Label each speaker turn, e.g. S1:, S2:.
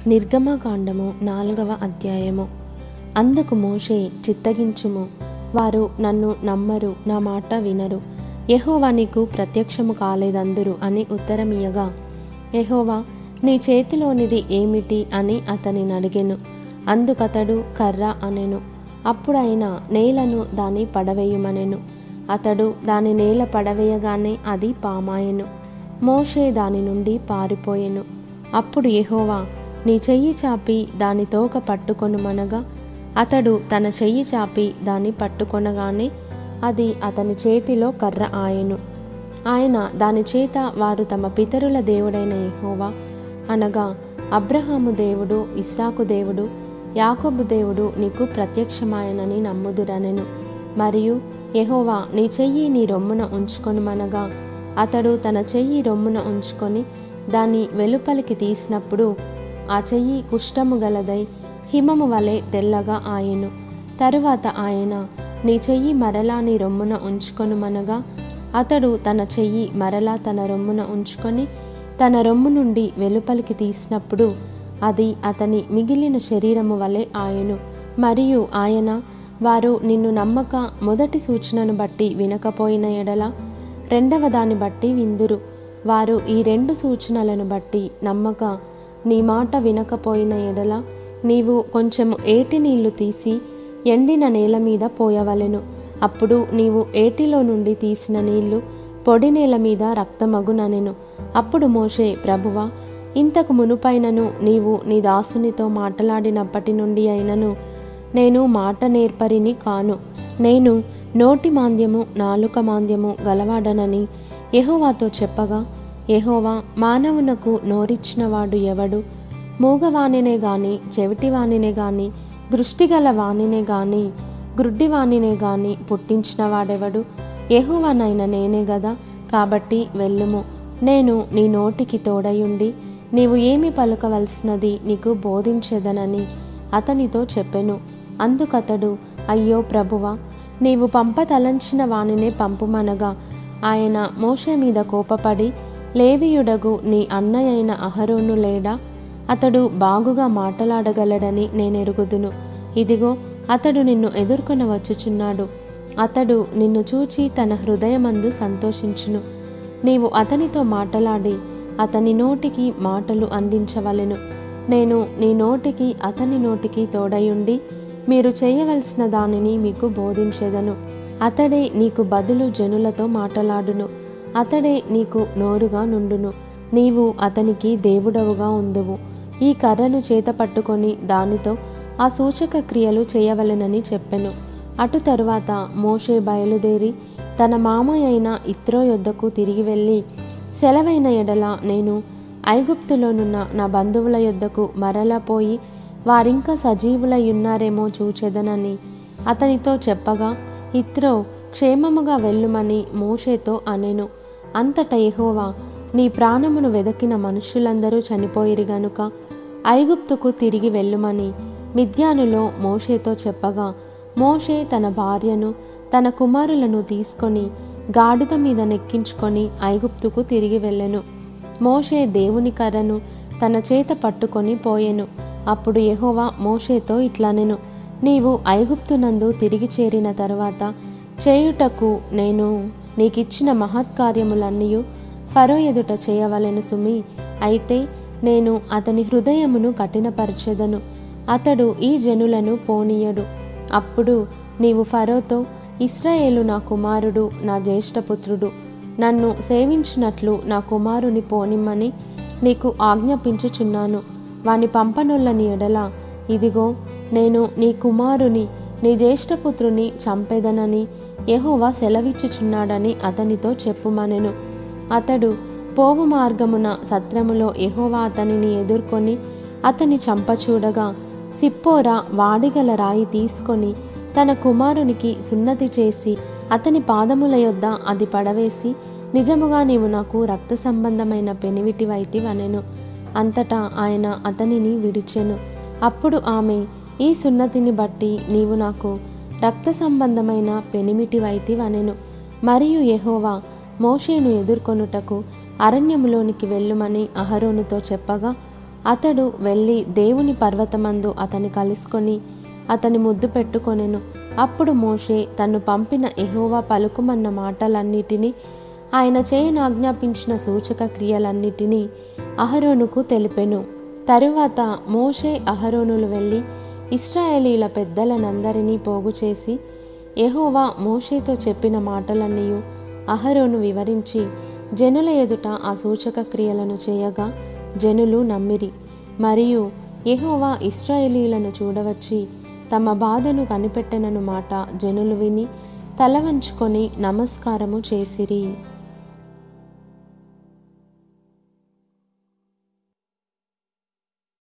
S1: నిర్గమకాండము 4వ అధ్యాయము. అందుకు మోషే, చిత్తగించుము, వారు నన్ను నమ్మరు, నా మాట వినరు, యెహోవా నీకు ప్రత్యక్షము కాలేదందురు అని ఉత్తరమియ్యగా, యెహోవా నీ చేతిలోనిది ఏమిటి అని అతనిని అడిగెను. అందుకతడు కర్ర అనెను. అప్పుడాయన నేలను దాని పడవేయుమనెను. అతడు దాని నేల పడవేయగానే అది పామాయెను. మోషే దాని నుండి పారిపోయెను. అప్పుడు యెహోవా, నీ చెయ్యి చాపి దాని తోక పట్టుకొనుమనగా, అతడు తన చెయ్యి చాపి దాన్ని పట్టుకొనగానే అది అతని చేతిలో కర్ర ఆయెను. ఆయన దాని చేత వారు తమ పితరుల దేవుడైన యెహోవా అనగా అబ్రహాము దేవుడు, ఇస్సాకు దేవుడు, యాకోబు దేవుడు నీకు ప్రత్యక్షమాయనని నమ్ముదురనెను. మరియు యెహోవా నీ చెయ్యి నీ రొమ్మున ఉంచుకొనుమనగా, అతడు తన చెయ్యి రొమ్మున ఉంచుకొని దాన్ని వెలుపలికి తీసినప్పుడు ఆ చెయ్యి కుష్ఠము గలదై హిమము వలె తెల్లగా ఆయెను. తరువాత ఆయన, నీ చెయ్యి మరలా నీ రొమ్మున ఉంచుకొనుమనగా, అతడు తన చెయ్యి మరలా తన రొమ్మున ఉంచుకొని తన రొమ్ము నుండి వెలుపలికి తీసినప్పుడు అది అతని మిగిలిన శరీరము వలె ఆయెను. మరియు ఆయన, వారు నిన్ను నమ్మక మొదటి సూచనను బట్టి వినకపోయిన ఎడల రెండవ దాన్ని బట్టి విందురు. వారు ఈ 2 సూచనలను బట్టి నమ్మక నీ మాట వినకపోయిన ఎడల నీవు కొంచెము ఏటి నీళ్లు తీసి ఎండిన నేల మీద పోయవలెను. అప్పుడు నీవు ఏటిలో నుండి తీసిన నీళ్లు పొడి నేల మీద రక్తమగుననెను. అప్పుడు మోషే, ప్రభువా, ఇంతకు మునుపైనను నీవు నీ దాసునితో మాటలాడినప్పటి నుండి అయినను నేను మాట నేర్పరిని కాను. నేను నోటి మాంద్యము నాలుక మాంద్యము గలవాడనని యెహోవాతో చెప్పగా, యెహోవా, మానవునకు నోరిచ్చినవాడు ఎవడు? మూగవానినే గాని, చెవిటివానినే గాని, దృష్టిగల వానినే గాని, గ్రుడ్డివానినే గాని పుట్టించిన వాడెవడు? యెహోవానైన నేనే గదా. కాబట్టి వెళ్ళుము, నేను నీ నోటికి తోడయుండి నీవు ఏమి పలుకవలసినది నీకు బోధించెదనని అతనితో చెప్పెను. అందుకతడు, అయ్యో ప్రభువా, నీవు పంపతలంచిన వానినే పంపుమనగా, ఆయన మోషే మీద కోపపడి, లేవీయుడగు నీ అన్నయైన అహరోను లేడా? అతడు బాగుగా మాటలాడగలడని నేనెరుగుదును. ఇదిగో, అతడు నిన్ను ఎదుర్కొన వచ్చుచున్నాడు. అతడు నిన్ను చూచి తన హృదయమందు సంతోషించును. నీవు అతనితో మాటలాడి అతని నోటికి మాటలు అందించవలెను. నేను నీ నోటికి అతని నోటికి తోడయుండి మీరు చేయవలసిన దానిని మీకు బోధించెదను. అతడే నీకు బదులు జనులతో మాటలాడును. అతడే నీకు నోరుగా నుండును. నీవు అతనికి దేవుడవుగా ఉందువు. ఈ కర్రను చేత పట్టుకొని దానితో ఆ సూచక క్రియలు చేయవలెనని చెప్పెను. అటు తరువాత మోషే బయలుదేరి తన మామయ్యైన ఇత్రో యొద్దకు తిరిగి వెళ్ళి, సెలవైన ఎడల నేను ఐగుప్తులోనున్న నా బంధువుల యొద్దకు మరలా పోయి వారింకా సజీవులయ్యున్నారేమో చూచెదనని అతనితో చెప్పగా, ఇత్రో క్షేమముగా వెళ్ళుమని మోషేతో అనెను. అంతట యెహోవా, నీ ప్రాణమును వెదకిన మనుష్యులందరూ చనిపోయిరి గనుక ఐగుప్తుకు తిరిగి వెళ్ళుమని మిద్యానులో మోషేతో చెప్పగా, మోషే తన భార్యను తన కుమారులను తీసుకొని గాడిద మీద నెక్కించుకొని ఐగుప్తుకు తిరిగి వెళ్ళెను. మోషే దేవుని కర్రను తన చేత పట్టుకొని పోయెను. అప్పుడు యెహోవా మోషేతో ఇట్లనెను, నీవు ఐగుప్తునందు తిరిగి చేరిన తరువాత చేయుటకు నేను నీకిచ్చిన మహత్కార్యములన్నీయు ఫరో ఎదుట చేయవలెను సుమి. అయితే నేను అతని హృదయమును కఠినపరచెదను, అతడు ఈ జనులను పోనీయడు. అప్పుడు నీవు ఫరోతో, ఇశ్రాయేలు నా కుమారుడు, నా జ్యేష్ఠపుత్రుడు, నన్ను సేవించినట్లు నా కుమారుని పోనిమ్మని నీకు ఆజ్ఞాపించుచున్నాను. వాని పంపనొల్లని ఎడల, ఇదిగో, నేను నీ కుమారుని నీ జ్యేష్ఠపుత్రుని చంపెదనని యెహోవా సెలవిచ్చుచున్నాడని అతనితో చెప్పుమనెను. అతడు పోవు మార్గమున సత్రములో యెహోవా అతనిని ఎదుర్కొని అతని చంపచూడగా, సిప్పోరా వాడిగల రాయి తీసుకొని తన కుమారునికి సున్నతి చేసి అతని పాదముల యొద్ద అది పడవేసి, నిజముగా నీవు నాకు రక్త సంబంధమైన పెనివిటివైతివనెను. అంతటా ఆయన అతనిని విడిచెను. అప్పుడు ఆమె, ఈ సున్నతిని బట్టి నీవు నాకు రక్త సంబంధమైన పెనిమిటివైతివనెను. మరియు యెహోవా మోషేను ఎదుర్కొనుటకు అరణ్యములోనికి వెళ్ళుమని అహరోనుతో చెప్పగా, అతడు వెళ్ళి దేవుని పర్వతమందు అతని కలుసుకొని అతని ముద్దు పెట్టుకొనెను. అప్పుడు మోషే తన్ను పంపిన యెహోవా పలుకుమన్న మాటలన్నిటినీ, ఆయన చేయనాజ్ఞాపించిన సూచక క్రియలన్నిటినీ అహరోనుకు తెలిపెను. తరువాత మోషే అహరోనులు వెళ్ళి ఇశ్రాయేలీల పెద్దలనందరినీ పోగు చేసి యెహోవా మోషేతో చెప్పిన మాటలన్నీ అహరోను వివరించి జనుల ఎదుట ఆ సూచక క్రియలను చేయగా జనులు నమ్మిరి. మరియు యెహోవా ఇశ్రాయేలీయులను చూడవచ్చి తమ బాధను కనిపెట్టెనను మాట జనులు విని తల వంచుకొని నమస్కారము చేసిరి.